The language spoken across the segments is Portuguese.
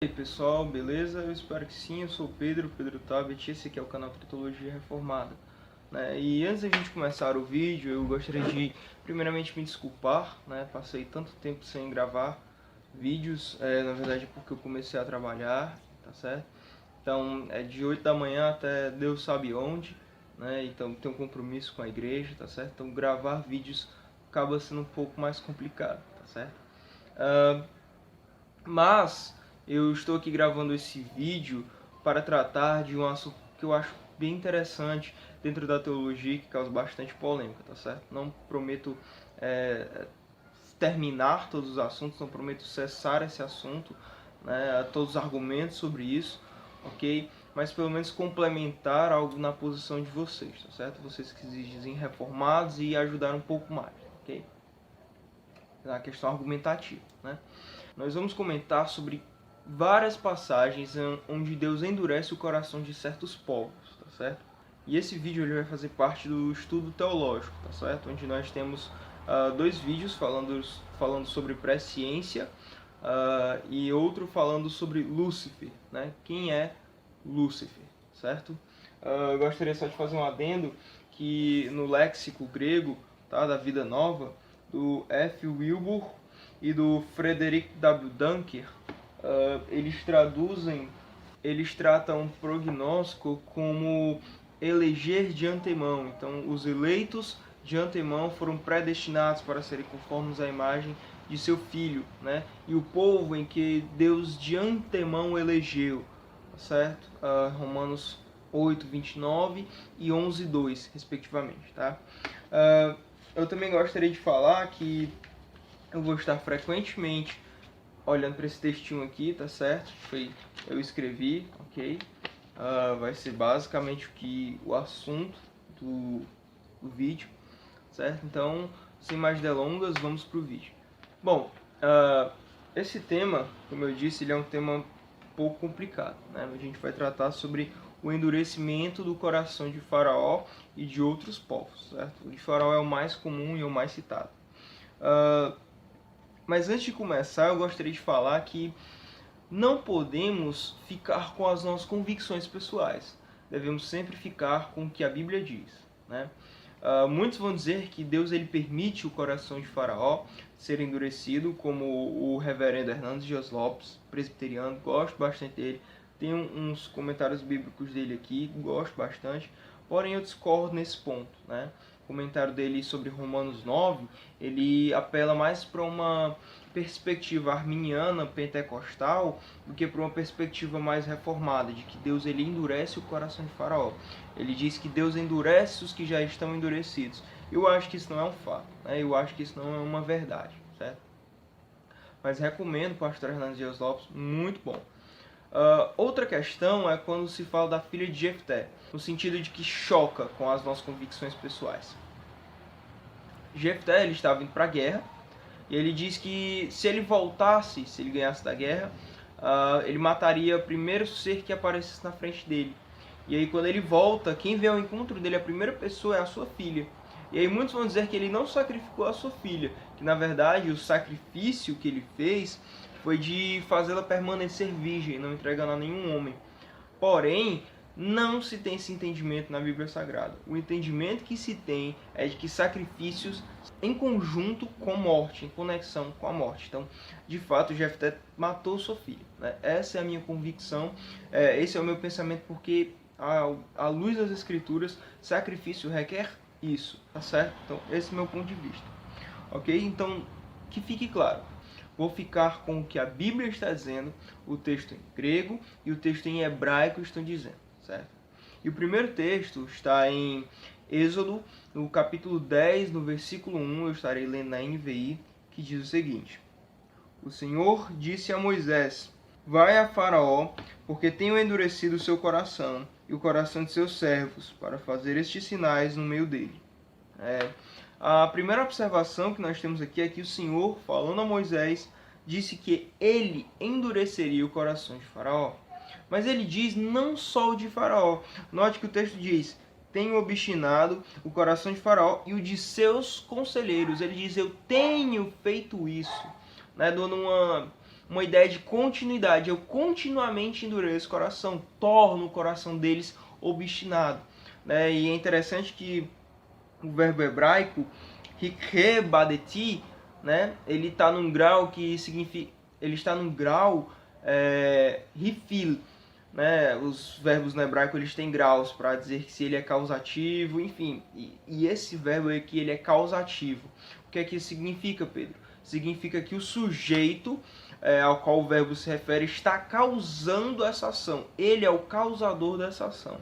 E aí pessoal, beleza? Eu espero que sim, eu sou o Pedro Tabet, esse aqui é o canal Cristologia Reformada. E antes da gente começar o vídeo, eu gostaria de primeiramente me desculpar, passei tanto tempo sem gravar vídeos, na verdade porque eu comecei a trabalhar, tá certo? Então é de 8 da manhã até Deus sabe onde, então tenho um compromisso com a igreja, tá certo? Então gravar vídeos acaba sendo um pouco mais complicado, tá certo? Mas eu estou aqui gravando esse vídeo para tratar de um assunto que eu acho bem interessante dentro da teologia, que causa bastante polêmica, tá certo? Não prometo terminar todos os assuntos, não prometo cessar esse assunto, todos os argumentos sobre isso, ok? Mas pelo menos complementar algo na posição de vocês, tá certo? Vocês que se dizem reformados e ajudar um pouco mais, ok? Na questão argumentativa, Nós vamos comentar sobre várias passagens onde Deus endurece o coração de certos povos, tá certo? E esse vídeo ele vai fazer parte do estudo teológico, tá certo? Onde nós temos dois vídeos falando sobre presciência e outro falando sobre Lúcifer, Quem é Lúcifer, certo? Eu gostaria só de fazer um adendo que no léxico grego, tá, da Vida Nova, do F. Wilbur e do Frederick W. Dunker, eles tratam prognóstico como eleger de antemão. Então, os eleitos de antemão foram predestinados para serem conformes à imagem de seu filho, E o povo em que Deus de antemão elegeu, certo? Romanos 8, 29 e 11, 2, respectivamente, tá? Eu também gostaria de falar que eu vou estar frequentemente olhando para esse textinho aqui, tá certo? Eu escrevi, ok? Vai ser basicamente o assunto do vídeo, certo? Então, sem mais delongas, vamos para o vídeo. Bom, esse tema, como eu disse, ele é um tema um pouco complicado, A gente vai tratar sobre o endurecimento do coração de Faraó e de outros povos, certo? O de Faraó é o mais comum e o mais citado. Mas antes de começar, eu gostaria de falar que não podemos ficar com as nossas convicções pessoais. Devemos sempre ficar com o que a Bíblia diz, muitos vão dizer que Deus ele permite o coração de Faraó ser endurecido, como o reverendo Hernandes Dias Lopes, presbiteriano, gosto bastante dele. Tem uns comentários bíblicos dele aqui, gosto bastante, porém eu discordo nesse ponto, O comentário dele sobre Romanos 9, ele apela mais para uma perspectiva arminiana, pentecostal, do que para uma perspectiva mais reformada, de que Deus ele endurece o coração de Faraó. Ele diz que Deus endurece os que já estão endurecidos. Eu acho que isso não é um fato, Eu acho que isso não é uma verdade, certo? Mas recomendo o pastor Hernandes Dias Lopes, muito bom. Outra questão é quando se fala da filha de Jefté, no sentido de que choca com as nossas convicções pessoais. Jefté ele estava indo para a guerra, e ele diz que se ele voltasse, se ele ganhasse da guerra, ele mataria o primeiro ser que aparecesse na frente dele. E aí quando ele volta, quem vem ao encontro dele, a primeira pessoa é a sua filha. E aí muitos vão dizer que ele não sacrificou a sua filha, que na verdade o sacrifício que ele fez foi de fazê-la permanecer virgem, não entregando a nenhum homem. Porém, não se tem esse entendimento na Bíblia Sagrada. O entendimento que se tem é de que sacrifícios em conjunto com morte, em conexão com a morte. Então, de fato, Jefté matou sua filha, Essa é a minha convicção, esse é o meu pensamento, porque à luz das Escrituras, sacrifício requer isso, tá certo? Então, esse é o meu ponto de vista, ok? Então, que fique claro. Vou ficar com o que a Bíblia está dizendo, o texto em grego e o texto em hebraico estão dizendo, certo? E o primeiro texto está em Êxodo, no capítulo 10, no versículo 1, eu estarei lendo na NVI, que diz o seguinte: O Senhor disse a Moisés: Vai a Faraó, porque tenho endurecido o seu coração e o coração de seus servos, para fazer estes sinais no meio dele. A primeira observação que nós temos aqui é que o Senhor, falando a Moisés, disse que ele endureceria o coração de Faraó. Mas ele diz não só o de Faraó. Note que o texto diz: tenho obstinado o coração de Faraó e o de seus conselheiros. Ele diz: eu tenho feito isso. Dando uma ideia de continuidade. Eu continuamente endureço o coração, torno o coração deles obstinado. Né? E é interessante que o verbo hebraico, hikebadeti, né? Ele está num grau que significa... Ele está num grau rifil. Né? Os verbos no hebraico eles têm graus para dizer que se ele é causativo, enfim. E esse verbo aqui ele é causativo. O que é que isso significa, Pedro? Significa que o sujeito ao qual o verbo se refere está causando essa ação. Ele é o causador dessa ação.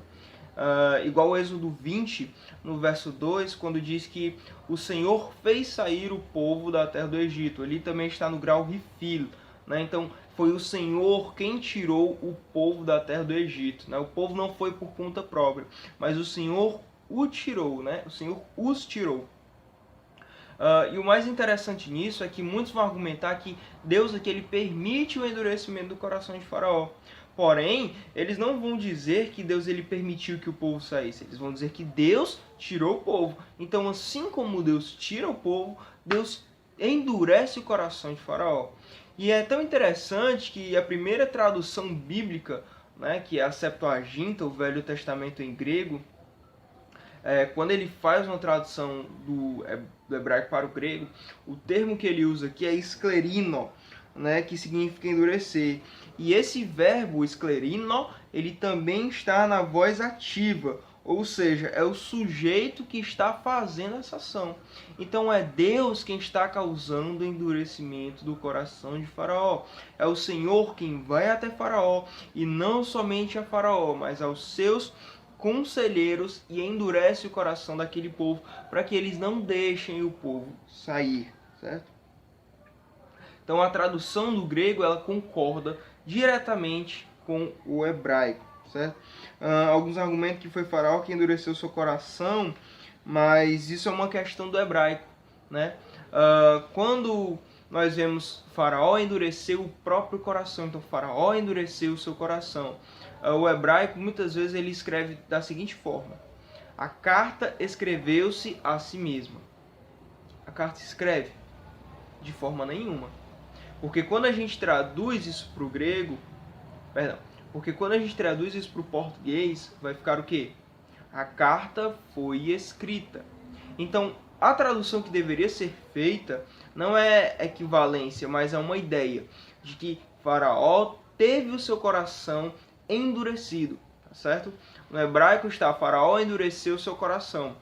Igual o Êxodo 20, no verso 2, quando diz que o Senhor fez sair o povo da terra do Egito. Ali também está no grau rifil. Né? Então, foi o Senhor quem tirou o povo da terra do Egito. Né? O povo não foi por conta própria, mas o Senhor o tirou. Né? O Senhor os tirou. E o mais interessante nisso é que muitos vão argumentar que Deus aqui ele permite o endurecimento do coração de Faraó. Porém, eles não vão dizer que Deus ele permitiu que o povo saísse. Eles vão dizer que Deus tirou o povo. Então, assim como Deus tira o povo, Deus endurece o coração de Faraó. E é tão interessante que a primeira tradução bíblica, né, que é a Septuaginta, o Velho Testamento em grego, quando ele faz uma tradução do hebraico para o grego, o termo que ele usa aqui é esclerino, né, que significa endurecer. E esse verbo esclerino, ele também está na voz ativa, ou seja, é o sujeito que está fazendo essa ação. Então é Deus quem está causando o endurecimento do coração de Faraó. É o Senhor quem vai até Faraó, e não somente a Faraó, mas aos seus conselheiros, e endurece o coração daquele povo para que eles não deixem o povo sair, certo? Então a tradução do grego ela concorda diretamente com o hebraico, certo? Alguns argumentam que foi Faraó que endureceu seu coração, mas isso é uma questão do hebraico, né? Quando nós vemos Faraó endurecer o próprio coração, então Faraó endureceu o seu coração. O hebraico muitas vezes ele escreve da seguinte forma: a carta escreveu-se a si mesma. A carta se escreve? De forma nenhuma. Porque quando a gente traduz isso para o grego, porque quando a gente traduz isso para o português, vai ficar o quê? A carta foi escrita. Então, a tradução que deveria ser feita não é equivalência, mas é uma ideia de que Faraó teve o seu coração endurecido, tá certo? No hebraico está Faraó endureceu o seu coração.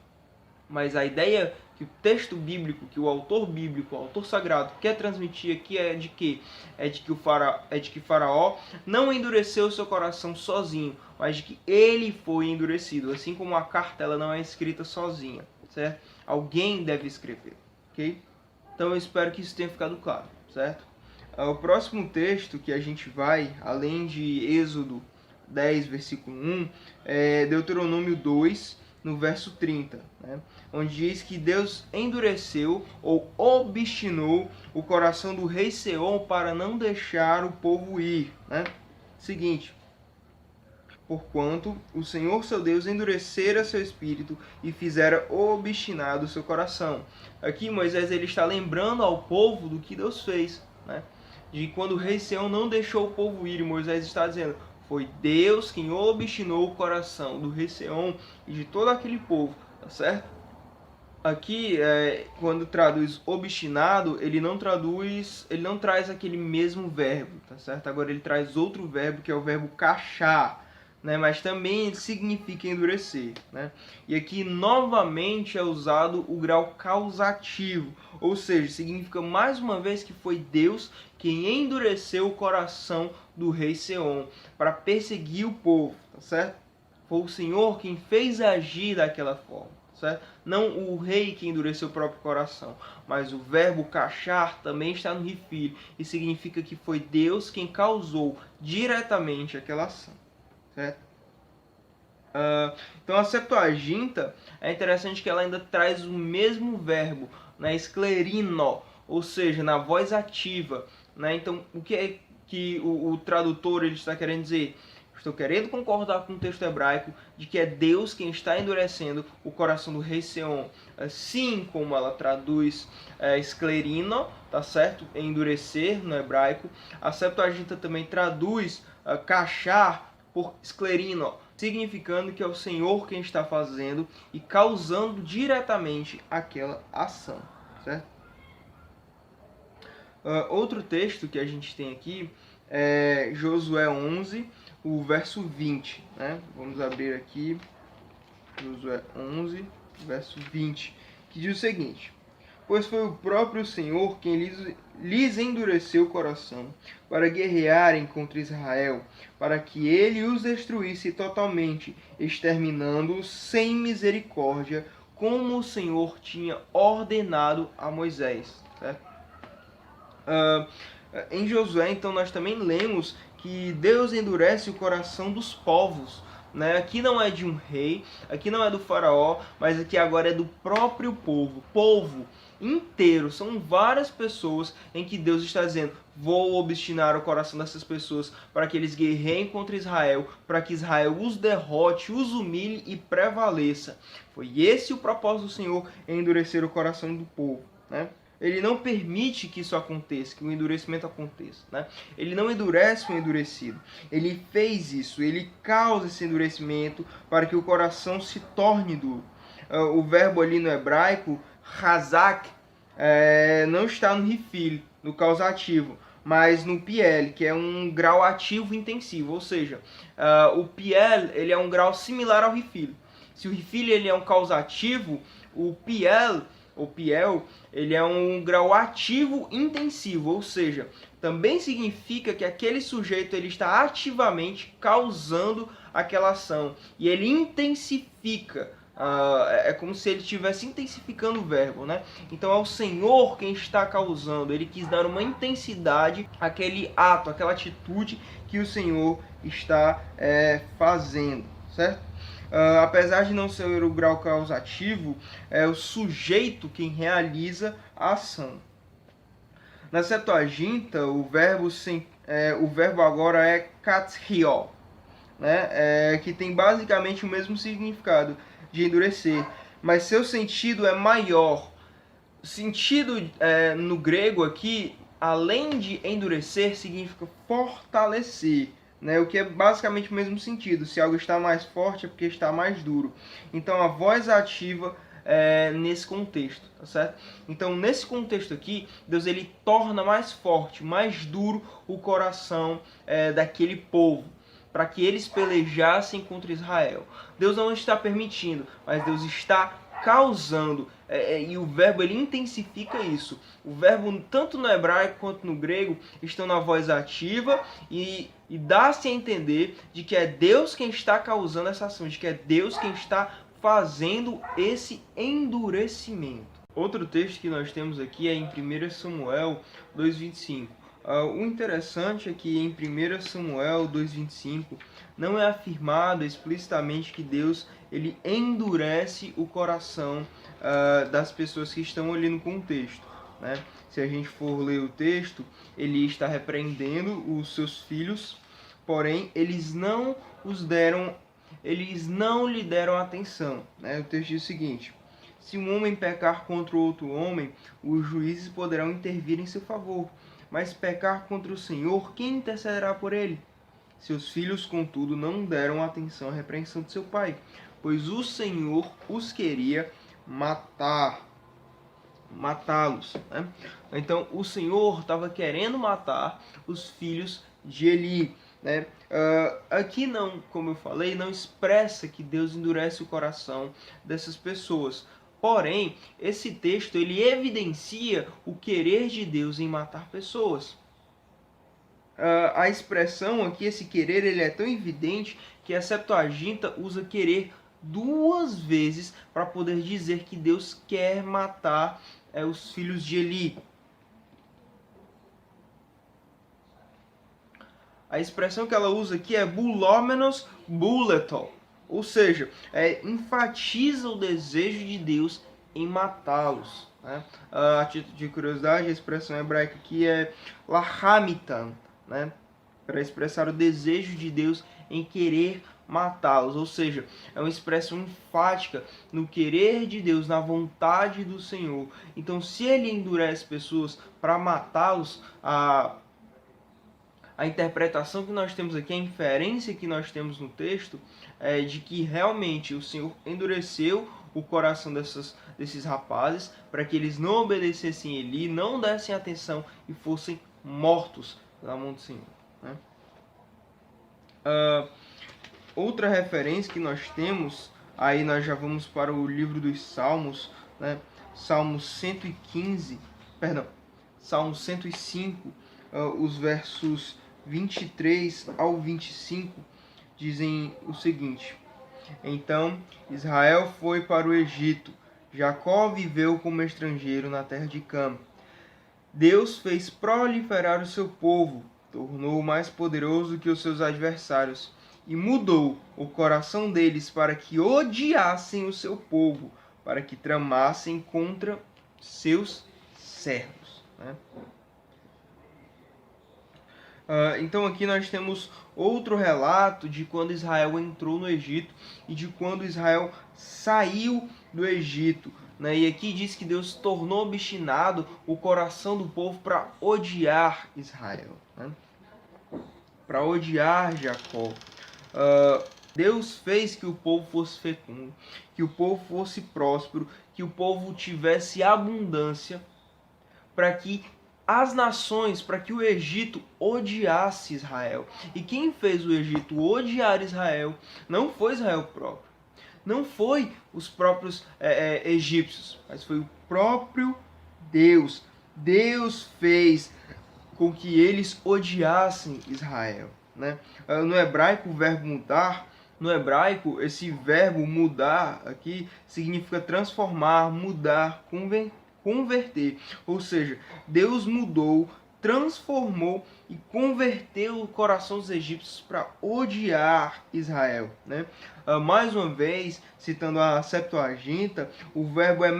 Mas a ideia que o texto bíblico, que o autor bíblico, o autor sagrado quer transmitir aqui é de que Faraó não endureceu o seu coração sozinho, mas de que ele foi endurecido, assim como a carta ela não é escrita sozinha, certo? Alguém deve escrever, ok? Então eu espero que isso tenha ficado claro, certo? O próximo texto que a gente vai, além de Êxodo 10, versículo 1, é Deuteronômio 2, no verso 30, né? Onde diz que Deus endureceu ou obstinou o coração do rei Seom para não deixar o povo ir, né? Seguinte: porquanto o Senhor seu Deus endurecera seu espírito e fizera obstinado o seu coração. Aqui Moisés ele está lembrando ao povo do que Deus fez, né? De quando o rei Seom não deixou o povo ir, e Moisés está dizendo: foi Deus quem obstinou o coração do rei Seom e de todo aquele povo, tá certo? Aqui, quando traduz obstinado, ele não traz aquele mesmo verbo, tá certo? Agora ele traz outro verbo, que é o verbo cachar, né? Mas também significa endurecer, né? E aqui novamente é usado o grau causativo, ou seja, significa mais uma vez que foi Deus quem endureceu o coração do rei Seom para perseguir o povo, tá certo? Foi o Senhor quem fez agir daquela forma. Certo? Não o rei que endureceu o próprio coração, mas o verbo cachar também está no rifilho e significa que foi Deus quem causou diretamente aquela ação, certo? Então a Septuaginta é interessante que ela ainda traz o mesmo verbo, né, esclerino, ou seja, na voz ativa, né? Então o que é que o tradutor ele está querendo dizer? Estou querendo concordar com o texto hebraico de que é Deus quem está endurecendo o coração do rei Seom, assim como ela traduz esclerino, tá certo? Endurecer no hebraico. A Septuaginta também traduz cachar por esclerino, significando que é o Senhor quem está fazendo e causando diretamente aquela ação, certo? Outro texto que a gente tem aqui é Josué 11, o verso 20. Né? Vamos abrir aqui Josué 11, verso 20, que diz o seguinte: Pois foi o próprio Senhor quem lhes endureceu o coração para guerrearem contra Israel, para que ele os destruísse totalmente, exterminando-os sem misericórdia, como o Senhor tinha ordenado a Moisés. Certo? Em Josué, então, nós também lemos que Deus endurece o coração dos povos. Né? Aqui não é de um rei, aqui não é do faraó, mas aqui agora é do próprio povo inteiro. São várias pessoas em que Deus está dizendo: vou obstinar o coração dessas pessoas para que eles guerreiem contra Israel, para que Israel os derrote, os humilhe e prevaleça. Foi esse o propósito do Senhor, em endurecer o coração do povo. Né? Ele não permite que isso aconteça, que o endurecimento aconteça. Né? Ele não endurece o endurecido. Ele fez isso, ele causa esse endurecimento para que o coração se torne duro. O verbo ali no hebraico, hazak, não está no rifil, no causativo, mas no piel, que é um grau ativo intensivo. Ou seja, o piel ele é um grau similar ao rifil. Se o rifil ele é um causativo, o piel ele é um grau ativo intensivo, ou seja, também significa que aquele sujeito ele está ativamente causando aquela ação e ele intensifica. É como se ele estivesse intensificando o verbo, né? Então é o Senhor quem está causando. Ele quis dar uma intensidade àquele ato, àquela atitude que o Senhor está fazendo, certo? Apesar de não ser o grau causativo, é o sujeito quem realiza a ação. Na Septuaginta, o verbo agora é kathio, né? Que tem basicamente o mesmo significado de endurecer, mas seu sentido é maior. O sentido no grego aqui, além de endurecer, significa fortalecer. Né, o que é basicamente o mesmo sentido. Se algo está mais forte é porque está mais duro. Então a voz ativa nesse contexto, tá certo? Então nesse contexto aqui, Deus ele torna mais forte, mais duro o coração daquele povo, para que eles pelejassem contra Israel. Deus não está permitindo, mas Deus está causando, e o verbo ele intensifica isso. O verbo tanto no hebraico quanto no grego estão na voz ativa e dá-se a entender de que é Deus quem está causando essa ação, de que é Deus quem está fazendo esse endurecimento. Outro texto que nós temos aqui é em 1 Samuel 2,25. O interessante é que em 1 Samuel 2,25 não é afirmado explicitamente que Deus ele endurece o coração das pessoas que estão ali no contexto. Né? Se a gente for ler o texto, ele está repreendendo os seus filhos, porém eles não lhe deram atenção. Né? O texto diz o seguinte: se um homem pecar contra outro homem, os juízes poderão intervir em seu favor. Mas pecar contra o Senhor, quem intercederá por ele? Seus filhos, contudo, não deram atenção à repreensão de seu pai, pois o Senhor os queria matá-los. Né? Então, o Senhor estava querendo matar os filhos de Eli. Né? Aqui não, como eu falei, não expressa que Deus endurece o coração dessas pessoas. Porém, esse texto ele evidencia o querer de Deus em matar pessoas. A expressão aqui, esse querer, ele é tão evidente que a Septuaginta usa querer duas vezes para poder dizer que Deus quer matar os filhos de Eli. A expressão que ela usa aqui é bulómenos buleto, ou seja, enfatiza o desejo de Deus em matá-los. Né? A título de curiosidade, a expressão hebraica aqui é lahamitan, né? Para expressar o desejo de Deus em querer matá-los, ou seja, é uma expressão enfática no querer de Deus, na vontade do Senhor. Então, se ele endurece pessoas para matá-los, a interpretação que nós temos aqui, a inferência que nós temos no texto, é de que realmente o Senhor endureceu o coração desses rapazes para que eles não obedecessem Eli, não dessem atenção e fossem mortos na mão do Senhor, né? Outra referência que nós temos, aí nós já vamos para o livro dos Salmos, né? Salmo 115, perdão, Salmo 105, os versos 23 ao 25, dizem o seguinte: Então Israel foi para o Egito, Jacó viveu como estrangeiro na terra de Cã. Deus fez proliferar o seu povo, tornou-o mais poderoso que os seus adversários, e mudou o coração deles para que odiassem o seu povo, para que tramassem contra seus servos, né? Então aqui nós temos outro relato de quando Israel entrou no Egito e de quando Israel saiu do Egito, né? E aqui diz que Deus tornou obstinado o coração do povo para odiar Israel, né? Para odiar Jacó. Deus fez que o povo fosse fecundo, que o povo fosse próspero, que o povo tivesse abundância, para que as nações, para que o Egito odiasse Israel. E quem fez o Egito odiar Israel não foi Israel próprio, não foi os próprios egípcios, mas foi o próprio Deus. Deus fez com que eles odiassem Israel, né? No hebraico, o verbo mudar, no hebraico, esse verbo mudar aqui significa transformar, mudar, converter. Ou seja, Deus mudou, transformou e converteu o coração dos egípcios para odiar Israel, né? Mais uma vez, citando a Septuaginta, o verbo é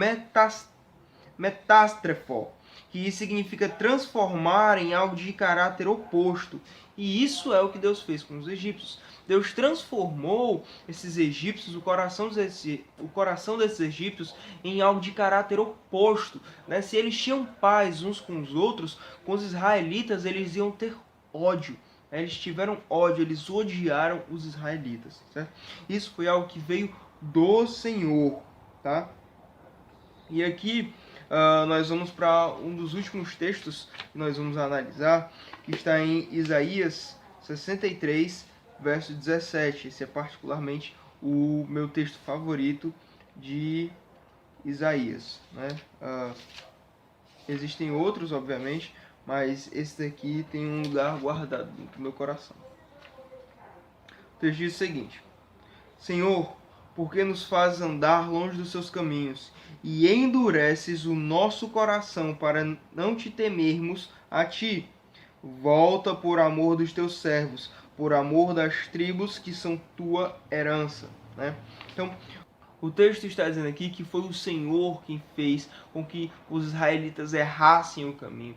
metástrefo, que significa transformar em algo de caráter oposto. E isso é o que Deus fez com os egípcios. Deus transformou esses egípcios, o coração desses egípcios, em algo de caráter oposto, né? Se eles tinham paz uns com os outros, com os israelitas eles iam ter ódio. Eles tiveram ódio, eles odiaram os israelitas, certo? Isso foi algo que veio do Senhor, tá? E aqui nós vamos para um dos últimos textos que nós vamos analisar, que está em Isaías 63, verso 17. Esse é particularmente o meu texto favorito de Isaías, né? Existem outros, obviamente, mas esse daqui tem um lugar guardado dentro do meu coração. O texto diz o seguinte: Senhor, porque nos fazes andar longe dos seus caminhos, e endureces o nosso coração para não te temermos a ti. Volta por amor dos teus servos, por amor das tribos que são tua herança, né? Então, o texto está dizendo aqui que foi o Senhor quem fez com que os israelitas errassem o caminho,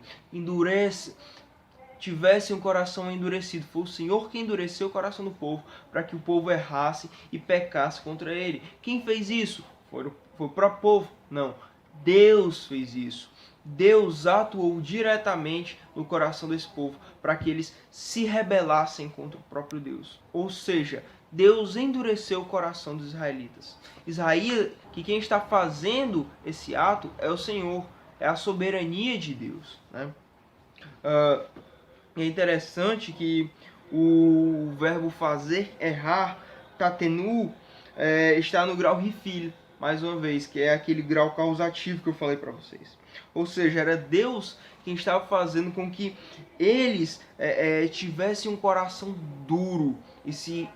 tivessem um coração endurecido. Foi o Senhor que endureceu o coração do povo para que o povo errasse e pecasse contra ele. Quem fez isso? Foi o próprio povo? Não. Deus fez isso. Deus atuou diretamente no coração desse povo para que eles se rebelassem contra o próprio Deus. Ou seja, Deus endureceu o coração dos israelitas. Que quem está fazendo esse ato é o Senhor, é a soberania de Deus, né? É interessante que o verbo fazer, errar, tatenu, está no grau rifilho, mais uma vez, que é aquele grau causativo que eu falei para vocês. Ou seja, era Deus quem estava fazendo com que eles tivessem um coração duro e se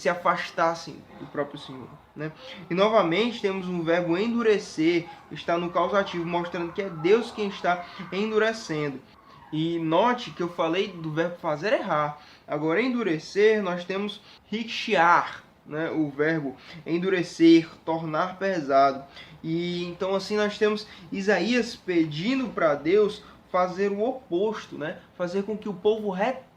afastassem do próprio Senhor, né? E novamente temos um verbo endurecer, que está no causativo, mostrando que é Deus quem está endurecendo. E note que eu falei do verbo fazer, errar. Agora, endurecer, nós temos rixiar, né? O verbo endurecer, tornar pesado. E então assim nós temos Isaías pedindo para Deus fazer o oposto, né? Fazer com que o povo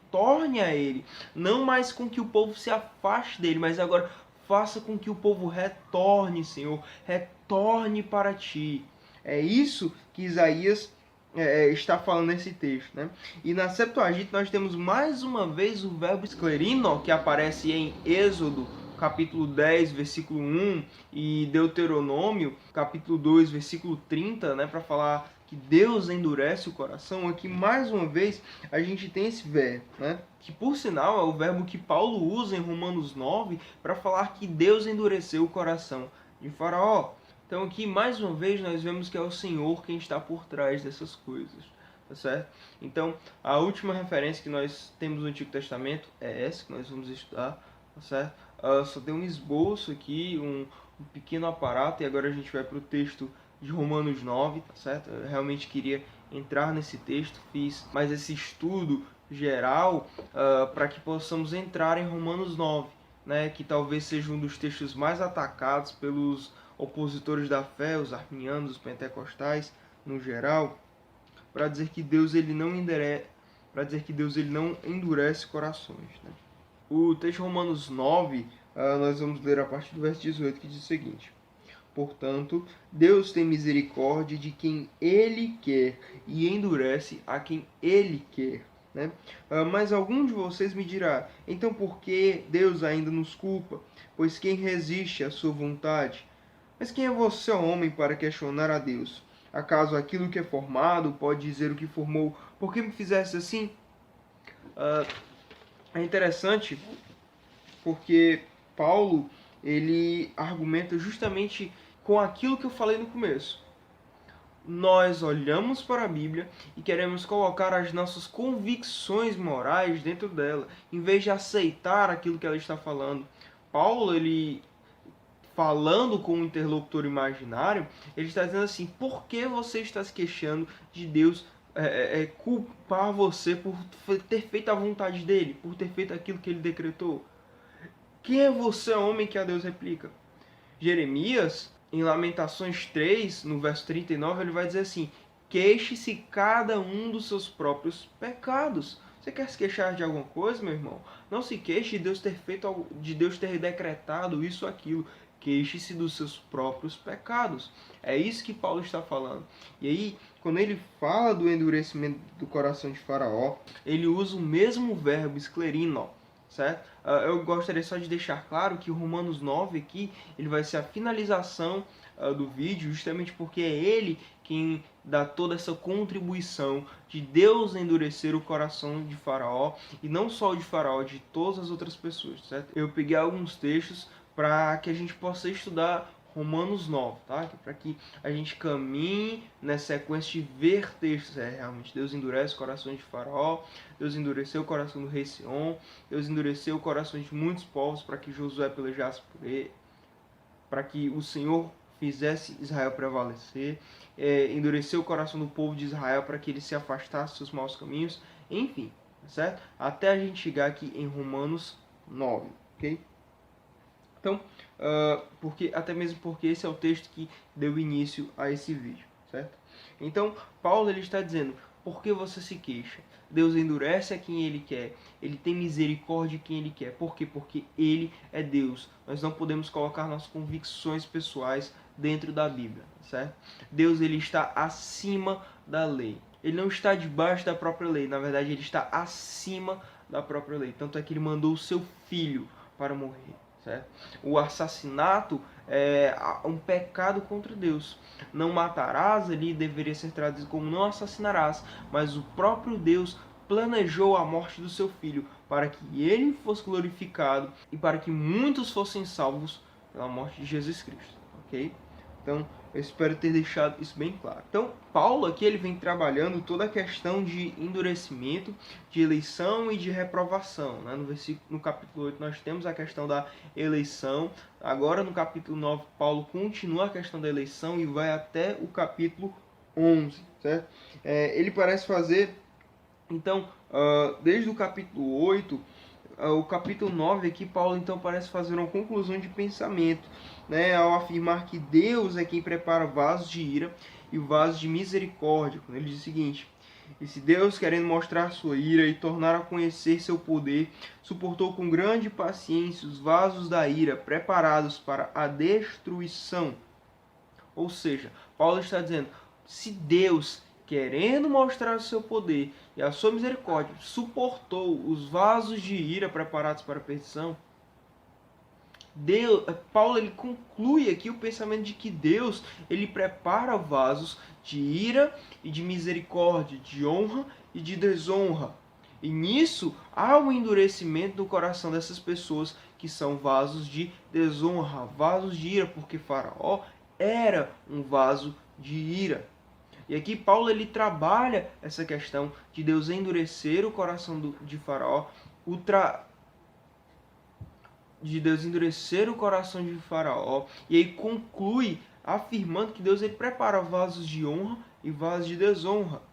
retorne a ele. Não mais com que o povo se afaste dele, mas agora faça com que o povo retorne, Senhor, retorne para ti. É isso que Isaías está falando nesse texto, né? E na Septuaginta nós temos mais uma vez o verbo esclerino, que aparece em Êxodo, capítulo 10, versículo 1, e Deuteronômio, capítulo 2, versículo 30, né, para falar que Deus endurece o coração. Aqui, mais uma vez, a gente tem esse verbo, né, que por sinal é o verbo que Paulo usa em Romanos 9 para falar que Deus endureceu o coração de Faraó. Então aqui, mais uma vez, nós vemos que é o Senhor quem está por trás dessas coisas, tá certo? Então, a última referência que nós temos no Antigo Testamento é essa que nós vamos estudar, tá certo? Só tem um esboço aqui, um pequeno aparato, e agora a gente vai para o texto de Romanos 9, tá certo? Eu realmente queria entrar nesse texto, fiz mais esse estudo geral para que possamos entrar em Romanos 9, né? Que talvez seja um dos textos mais atacados pelos opositores da fé, os arminianos, os pentecostais, no geral, para dizer que Deus ele não endurece corações, né? O texto de Romanos 9, nós vamos ler a partir do verso 18, que diz o seguinte: portanto, Deus tem misericórdia de quem Ele quer e endurece a quem Ele quer, né? Mas algum de vocês me dirá, então por que Deus ainda nos culpa? Pois quem resiste à sua vontade? Mas quem é você, homem, para questionar a Deus? Acaso aquilo que é formado pode dizer o que formou? Por que me fizesse assim? É interessante porque Paulo ele argumenta justamente com aquilo que eu falei no começo. Nós olhamos para a Bíblia e queremos colocar as nossas convicções morais dentro dela, em vez de aceitar aquilo que ela está falando. Paulo, ele falando com um interlocutor imaginário, ele está dizendo assim: por que você está se queixando de Deus culpar você por ter feito a vontade dele, por ter feito aquilo que ele decretou? Quem é você, homem, que a Deus replica? Jeremias, em Lamentações 3, no verso 39, ele vai dizer assim: queixe-se cada um dos seus próprios pecados. Você quer se queixar de alguma coisa, meu irmão? Não se queixe de Deus ter decretado isso ou aquilo. Queixe-se dos seus próprios pecados. É isso que Paulo está falando. E aí, quando ele fala do endurecimento do coração de Faraó, ele usa o mesmo verbo, esclerino, certo? Eu gostaria só de deixar claro que o Romanos 9 aqui, ele vai ser a finalização do vídeo, justamente porque é ele quem dá toda essa contribuição de Deus endurecer o coração de Faraó, e não só o de Faraó, de todas as outras pessoas, certo? Eu peguei alguns textos para que a gente possa estudar Romanos 9, tá? Para que a gente caminhe nessa sequência de ver textos. Realmente, Deus endurece o coração de Faraó, Deus endureceu o coração do rei Sion, Deus endureceu o coração de muitos povos para que Josué pelejasse por ele, para que o Senhor fizesse Israel prevalecer, endureceu o coração do povo de Israel para que ele se afastasse dos seus maus caminhos, enfim, certo? Até a gente chegar aqui em Romanos 9, ok? Então, até mesmo porque esse é o texto que deu início a esse vídeo, certo? Então, Paulo ele está dizendo: por que você se queixa? Deus endurece a quem Ele quer, Ele tem misericórdia de quem Ele quer. Por quê? Porque Ele é Deus. Nós não podemos colocar nossas convicções pessoais dentro da Bíblia, certo? Deus ele está acima da lei. Ele não está debaixo da própria lei, na verdade Ele está acima da própria lei. Tanto é que Ele mandou o seu Filho para morrer. Certo? O assassinato é um pecado contra Deus. Não matarás, ali deveria ser traduzido como não assassinarás, mas o próprio Deus planejou a morte do seu filho para que ele fosse glorificado e para que muitos fossem salvos pela morte de Jesus Cristo, ok? Então, eu espero ter deixado isso bem claro. Então, Paulo aqui ele vem trabalhando toda a questão de endurecimento, de eleição e de reprovação, né? No capítulo 8 nós temos a questão da eleição. Agora no capítulo 9 Paulo continua a questão da eleição e vai até o capítulo 11, certo? Ele parece fazer, então, desde o capítulo 8, o capítulo 9 aqui, Paulo então parece fazer uma conclusão de pensamento, né, ao afirmar que Deus é quem prepara vasos de ira e vasos de misericórdia, quando ele diz o seguinte: E se Deus, querendo mostrar sua ira e tornar a conhecer seu poder, suportou com grande paciência os vasos da ira preparados para a destruição. Ou seja, Paulo está dizendo, se Deus, querendo mostrar o seu poder e a sua misericórdia, suportou os vasos de ira preparados para a perdição, Paulo ele conclui aqui o pensamento de que Deus ele prepara vasos de ira e de misericórdia, de honra e de desonra. E nisso há um endurecimento do coração dessas pessoas que são vasos de desonra, vasos de ira, porque Faraó era um vaso de ira. E aqui Paulo ele trabalha essa questão de Deus endurecer o coração de Faraó, de Deus endurecer o coração de Faraó, e aí conclui afirmando que Deus ele prepara vasos de honra e vasos de desonra,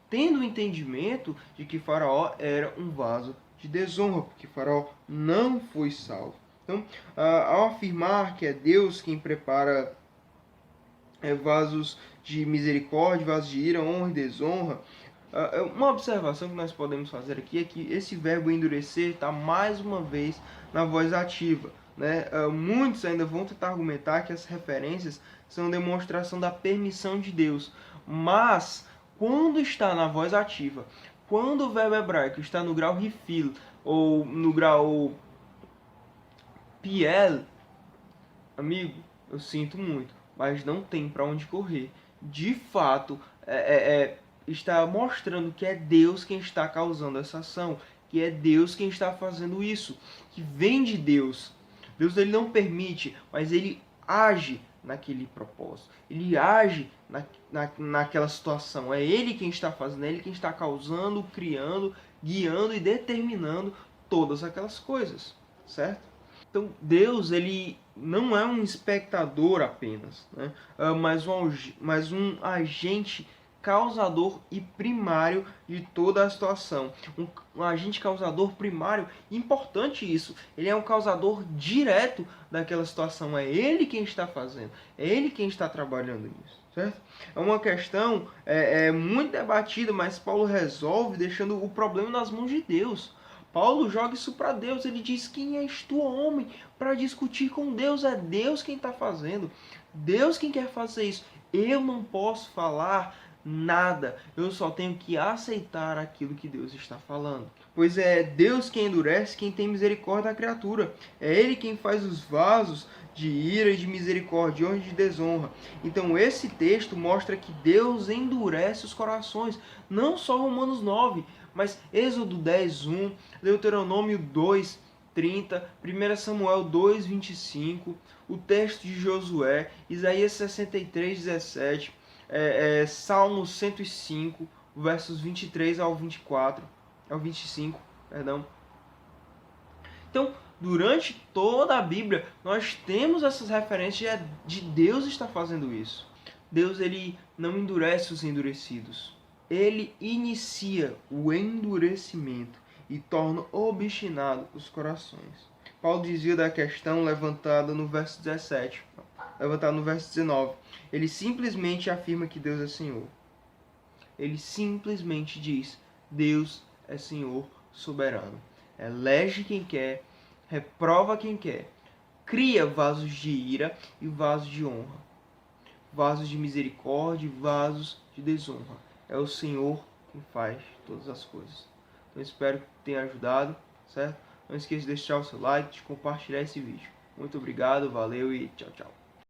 tendo o entendimento de que Faraó era um vaso de desonra, porque Faraó não foi salvo. Então, ao afirmar que é Deus quem prepara vasos de misericórdia, vasos de ira, honra e desonra, uma observação que nós podemos fazer aqui é que esse verbo endurecer está mais uma vez na voz ativa. Né? Muitos ainda vão tentar argumentar que as referências são demonstração da permissão de Deus. Mas, quando está na voz ativa, quando o verbo hebraico está no grau rifil ou no grau piel, amigo, eu sinto muito, mas não tem para onde correr. De fato, está mostrando que é Deus quem está causando essa ação, que é Deus quem está fazendo isso, que vem de Deus. Deus ele não permite, mas ele age naquele propósito. Ele age naquela situação. É ele quem está fazendo, é ele quem está causando, criando, guiando e determinando todas aquelas coisas, certo? Então, Deus ele não é um espectador apenas, né? mas um agente causador e primário de toda a situação. Um agente causador primário, importante isso, ele é um causador direto daquela situação. É ele quem está fazendo, é ele quem está trabalhando nisso. Certo? É uma questão muito debatida, mas Paulo resolve deixando o problema nas mãos de Deus. Paulo joga isso para Deus, ele diz, quem és tu, homem, para discutir com Deus? É Deus quem está fazendo, Deus quem quer fazer isso. Eu não posso falar nada, eu só tenho que aceitar aquilo que Deus está falando. Pois é Deus quem endurece, quem tem misericórdia da criatura. É Ele quem faz os vasos de ira e de misericórdia, de honra e de desonra. Então esse texto mostra que Deus endurece os corações, não só Romanos 9, mas Êxodo 10:1, Deuteronômio 2:30, 1 Samuel 2:25, o texto de Josué, Isaías 63:17, Salmo 105, versos 23 ao 25, perdão. Então, durante toda a Bíblia, nós temos essas referências de Deus está fazendo isso. Deus ele não endurece os endurecidos. Ele inicia o endurecimento e torna obstinado os corações. Paulo dizia da questão levantada no verso 17, levantada no verso 19. Ele simplesmente afirma que Deus é Senhor. Ele simplesmente diz, Deus é Senhor soberano. Elege quem quer, reprova quem quer, cria vasos de ira e vasos de honra, vasos de misericórdia e vasos de desonra. É o Senhor quem faz todas as coisas. Então espero que tenha ajudado, certo? Não esqueça de deixar o seu like, de compartilhar esse vídeo. Muito obrigado, valeu e tchau, tchau.